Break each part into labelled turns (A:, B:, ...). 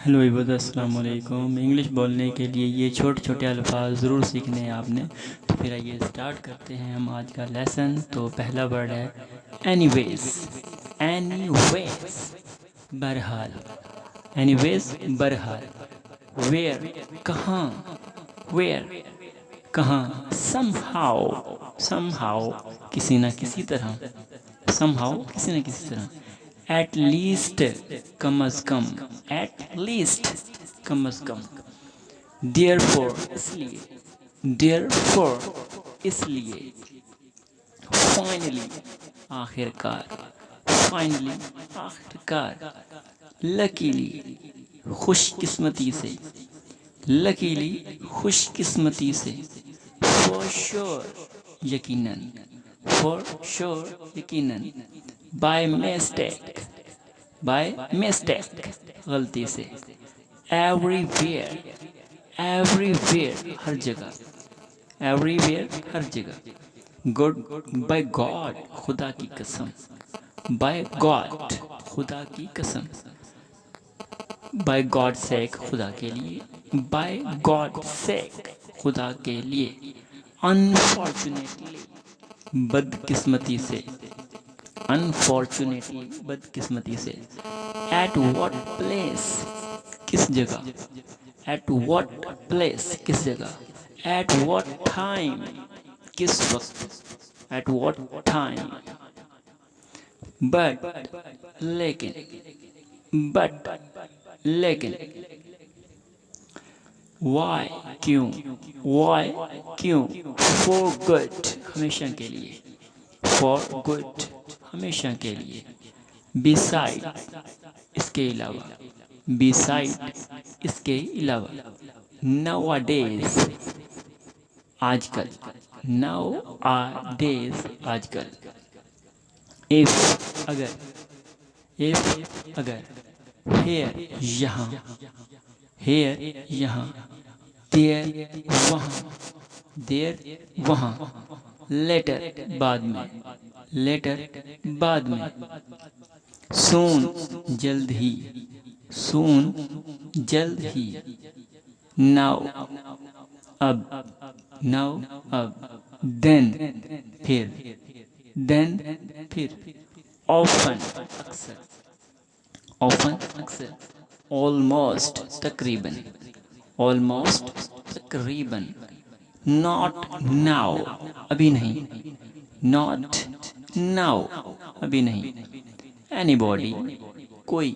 A: Hello ایبد السلام علیکم. English بولنے کے لیے یہ چھوٹے چھوٹے الفاظ ضرور سیکھنے ہیں آپ نے. تو پھر آئیے اسٹارٹ کرتے ہیں ہم آج کا لیسن. تو پہلا ورڈ ہے اینی ویز. اینی ویز بہرحال. اینی ویز بہرحال. ویئر کہاں. ویئر کہاں. Some how. سم ہاؤ کسی نہ کسی طرح. سم ہاؤ کسی نہ کسی طرح. ایٹ لیسٹ کم از کم. ایٹ لیسٹ کم از کم. ڈیئر فور اس لیے. ڈیئر فور اس لیے. فائنلی آخر کار. فائنلی آخر کار. لکیلی خوش قسمتی سے. لکیلی خوش قسمتی سے. فور شور یقیناً. فور شور یقیناً. By mistake. بائی مسٹیک غلطی سے. Every where. Every where her جگہ. ایوری ویئر ہر جگہ. گڈ بائی گاڈ خدا کی قسم. بائی گاڈ خدا کی قسم. بائی گاڈ سیک خدا کے لیے. بائی گاڈ سیک خدا کے لیے. انفارچونیٹلی بد قسمتی سے. انفارچونیٹلی بد قسمتی سے. ایٹ واٹ پلیس کس جگہ. ایٹ واٹ پلیس کس جگہ. ایٹ واٹ ٹائم کس وقت. At what time. بٹ لیکن. بٹ لیکن. وائی کیوں. وائی کیوں. فور گڈ ہمیشہ کے لیے. فور گڈ ہمیشہ کے لیے. بیسائڈ اس کے علاوہ. بیسائڈ اس کے علاوہ. ناؤ آ ڈیز آج کل. ناؤ آ ڈیز آج کل. ایف اگر. ایف اگر. ہیئر یہاں. ہیئر یہاں. دیر وہاں. دیر وہاں. لیٹر بعد میں. لیٹر بعد میں. سون جلد ہی. سون جلد ہی. ناؤ اب. ناؤ اب. دین پھر. دین پھر. آفن اکثر. آفن اکثر. آلموسٹ تقریباً. آلموسٹ تقریباً. ناٹ ناؤ ابھی نہیں. ناٹ ناؤ ابھی نہیں. اینی باڈی کوئی.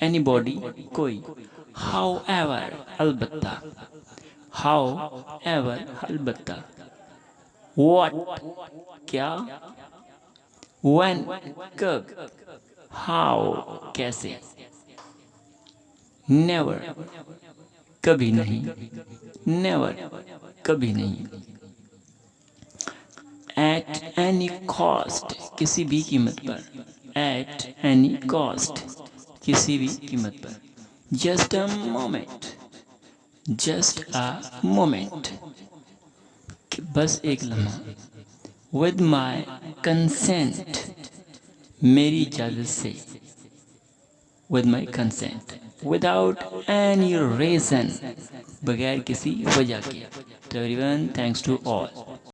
A: اینی باڈی کوئی. ہاؤ ایور البتہ. ہاؤ ایور البتہ. واٹ کیا. وین کب. ہاؤ کیسے. نیور کبھی نہیں. نیور کبھی نہیں. ایٹ اینی کاسٹ کسی بھی قیمت پر. ایٹ اینی کاسٹ کسی بھی قیمت پر. Just a moment. Just a moment بس ایک لمحہ. ود مائی کنسینٹ میری اجازت سے. With my consent. Without any reason بغیر کسی وجہ کے. To everyone thanks to all.